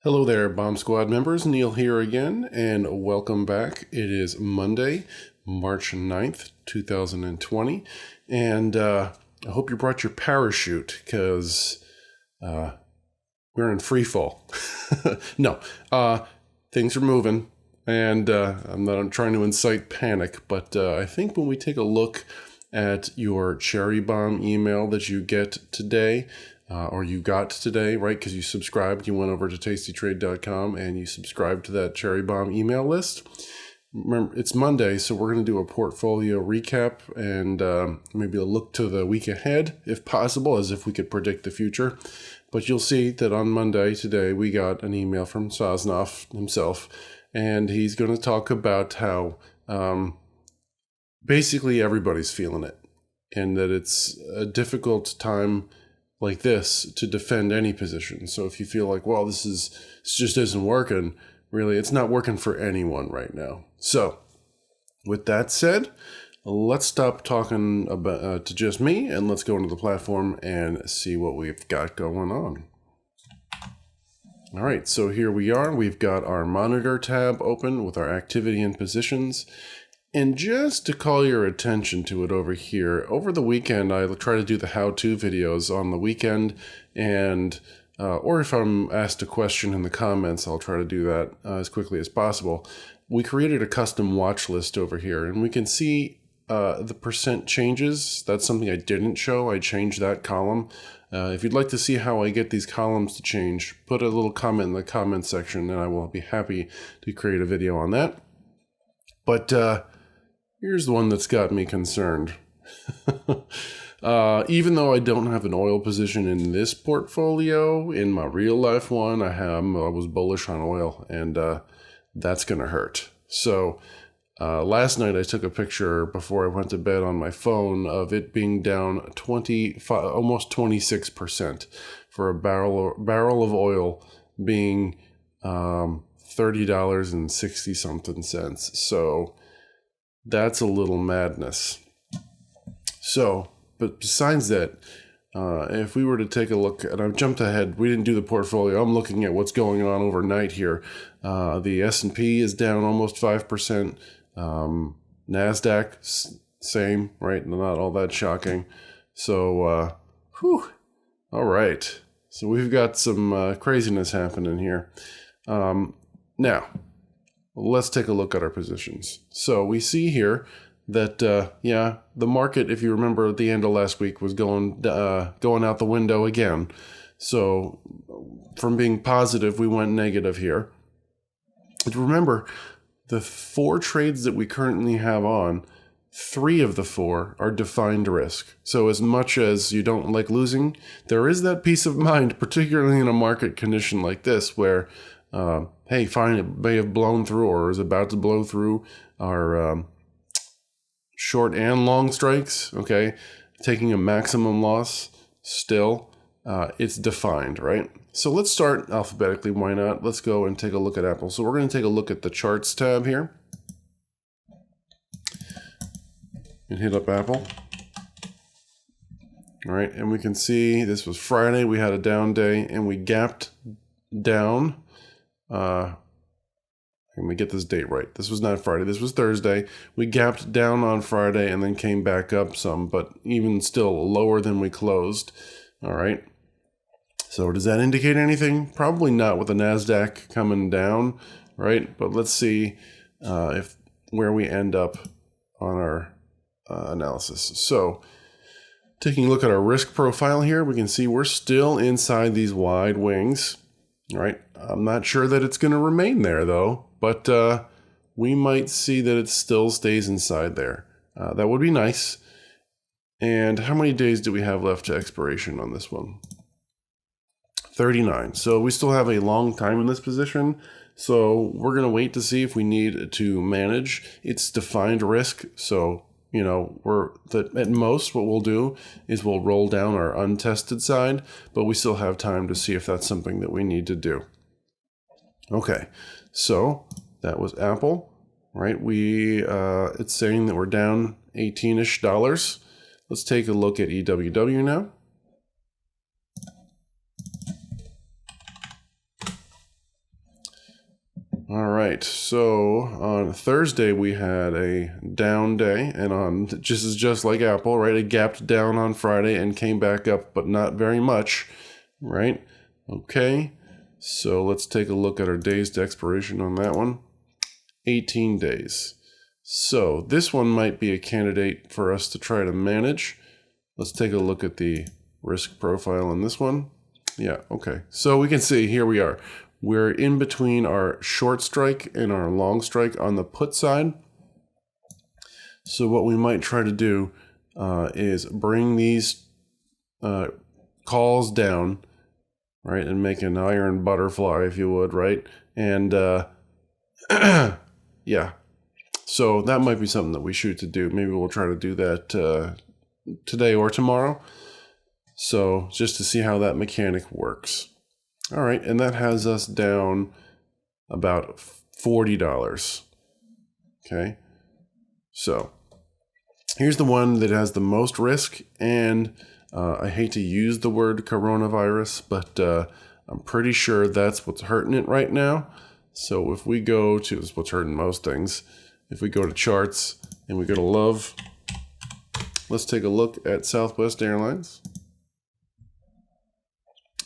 Hello there, Bomb Squad members. Neil here again, and welcome back. It is Monday, March 9th, 2020, and I hope you brought your parachute, because we're in free fall. No, things are moving, and I'm trying to incite panic, but I think when we take a look at your cherry bomb email that you get today, or you got today, right? Because you subscribed, you went over to tastytrade.com and you subscribed to that cherry bomb email list. Remember, it's Monday, so we're going to do a portfolio recap and maybe a look to the week ahead, if possible, as if we could predict the future. But you'll see that on Monday today, we got an email from Sosnoff himself, and he's going to talk about how basically everybody's feeling it, and that it's a difficult time like this to defend any position. So if you feel like, well, this just isn't working, really, it's not working for anyone right now. So with that said, let's stop talking about to just me, and let's go into the platform and see what we've got going on. All right, so here we are. We've got our monitor tab open with our activity and positions. And just to call your attention to it over here, over the weekend, I try to do the how-to videos on the weekend, and or if I'm asked a question in the comments, I'll try to do that as quickly as possible. We created a custom watch list over here, and we can see the percent changes. That's something I didn't show. I changed that column. If you'd like to see how I get these columns to change, put a little comment in the comment section, and I will be happy to create a video on that. But here's the one that's got me concerned. Even though I don't have an oil position in this portfolio, in my real life one, I was bullish on oil, and that's going to hurt. So last night I took a picture before I went to bed on my phone of it being down almost 26% for a barrel of oil being $30.60 something cents. So that's a little madness. So, but besides that, if we were to take a look, and I've jumped ahead, we didn't do the portfolio. I'm looking at what's going on overnight here. The S&P is down almost 5%. NASDAQ, same, right? Not all that shocking. So, all right. So we've got some craziness happening here. Now, let's take a look at our positions. So we see here that, the market, if you remember at the end of last week, was going out the window again. So from being positive, we went negative here. But remember, the 4 trades that we currently have on, 3 of the 4 are defined risk. So as much as you don't like losing, there is that peace of mind, particularly in a market condition like this, where hey, fine, it may have blown through or is about to blow through our short and long strikes, okay? Taking a maximum loss, still, it's defined, right? So let's start alphabetically, why not? Let's go and take a look at Apple. So we're going to take a look at the charts tab here. And hit up Apple. All right, and we can see this was Friday. We had a down day, and we gapped down. Let me get this date right. This was not Friday. This was Thursday. We gapped down on Friday and then came back up some, but even still lower than we closed. All right. So does that indicate anything? Probably not with the NASDAQ coming down, right? But let's see where we end up on our analysis. So taking a look at our risk profile here, we can see we're still inside these wide wings. All right. I'm not sure that it's going to remain there, though, but we might see that it still stays inside there. That would be nice. And how many days do we have left to expiration on this one? 39. So we still have a long time in this position. So we're going to wait to see if we need to manage. It's defined risk. So, at most what we'll do is we'll roll down our untested side, but we still have time to see if that's something that we need to do. Okay, so that was Apple, right? It's saying that we're down $18-ish. Let's take a look at EWW now. All right, so on Thursday we had a down day, and on just like Apple, right? It gapped down on Friday and came back up, but not very much, right? Okay, so let's take a look at our days to expiration on that one. 18 days. So this one might be a candidate for us to try to manage. Let's take a look at the risk profile on this one. Yeah, okay. So we can see here we are. We're in between our short strike and our long strike on the put side. So what we might try to do is bring these calls down, right, and make an iron butterfly, if you would, right? And yeah, so that might be something that we shoot to do. Maybe we'll try to do that today or tomorrow. So just to see how that mechanic works. All right, and that has us down about $40. Okay, so here's the one that has the most risk, and I hate to use the word coronavirus, but I'm pretty sure that's what's hurting it right now. So if we go to, this is what's hurting most things, if we go to charts and we go to love, let's take a look at Southwest Airlines.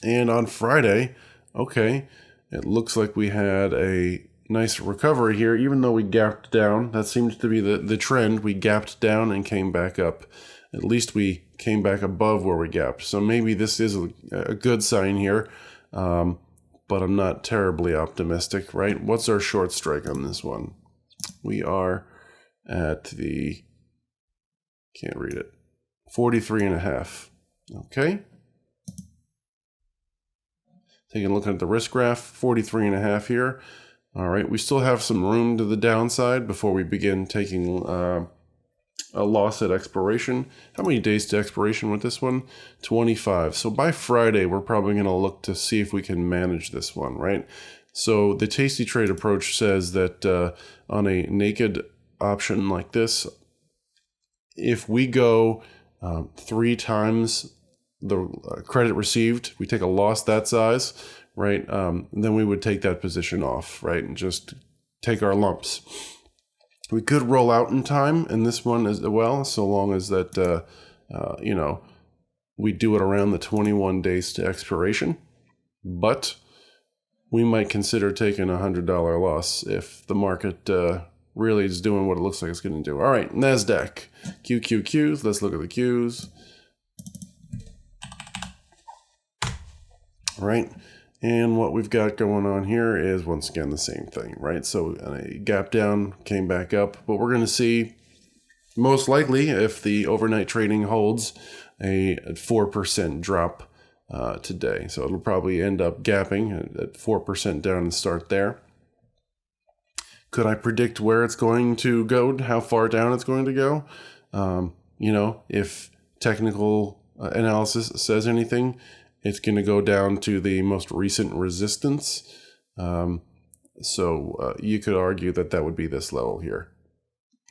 And on Friday, okay, it looks like we had a nice recovery here, even though we gapped down. That seems to be the trend. We gapped down and came back up. At least we came back above where we gapped. So maybe this is a good sign here, but I'm not terribly optimistic, right? What's our short strike on this one? We are at the, can't read it, 43.5. Okay. Taking a look at the risk graph, 43.5 here. All right, we still have some room to the downside before we begin taking a loss at expiration. How many days to expiration with this one? 25. So by Friday, we're probably going to look to see if we can manage this one, right? So the Tasty Trade approach says that on a naked option like this, if we go 3 times the credit received, we take a loss that size, right? Then we would take that position off, right? And just take our lumps. We could roll out in time in this one as well, so long as that, we do it around the 21 days to expiration. But we might consider taking a $100 loss if the market really is doing what it looks like it's going to do. All right, NASDAQ, QQQs. Let's look at the Qs. Right, and what we've got going on here is once again the same thing, right? So a gap down, came back up, but we're going to see most likely, if the overnight trading holds, a 4% drop today. So it'll probably end up gapping at 4% down and start there. Could I predict where it's going to go, how far down it's going to go? If technical analysis says anything, it's going to go down to the most recent resistance. So you could argue that that would be this level here,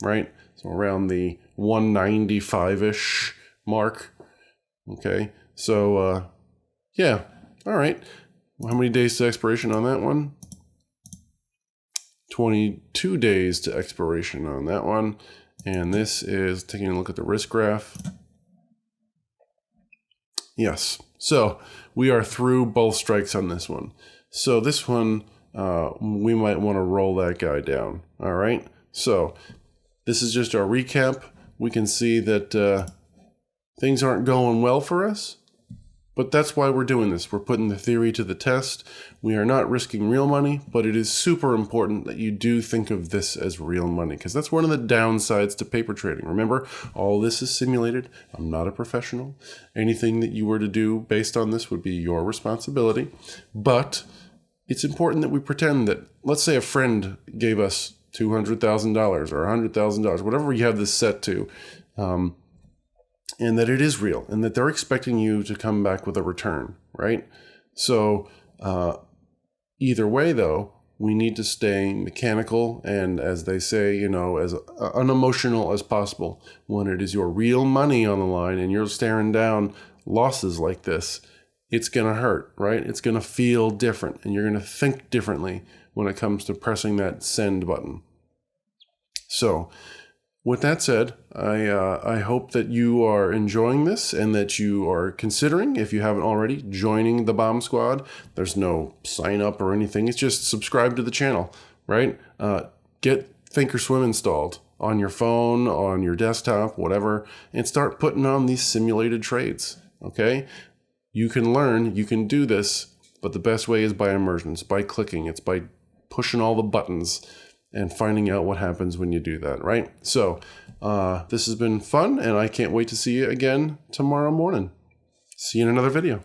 right? So around the 195-ish mark. Okay, so yeah, all right. How many days to expiration on that one? 22 days to expiration on that one. And this is taking a look at the risk graph. Yes, so we are through both strikes on this one. So this one, we might want to roll that guy down. All right, so this is just our recap. We can see that things aren't going well for us, but that's why we're doing this. We're putting the theory to the test. We are not risking real money, but it is super important that you do think of this as real money, because that's one of the downsides to paper trading. Remember, all this is simulated. I'm not a professional. Anything that you were to do based on this would be your responsibility, but it's important that we pretend that, let's say a friend gave us $200,000 or $100,000, whatever you have this set to, and that it is real, and that they're expecting you to come back with a return, right? So either way, though, we need to stay mechanical and, as they say, as unemotional as possible. When it is your real money on the line and you're staring down losses like this, it's going to hurt, right? It's going to feel different, and you're going to think differently when it comes to pressing that send button. So with that said, I hope that you are enjoying this and that you are considering, if you haven't already, joining the Bomb Squad. There's no sign up or anything. It's just subscribe to the channel, right? Get Thinkorswim installed on your phone, on your desktop, whatever, and start putting on these simulated trades, okay? You can learn, you can do this, but the best way is by immersion. It's by clicking. It's by pushing all the buttons and finding out what happens when you do that, right? So this has been fun, and I can't wait to see you again tomorrow morning. See you in another video.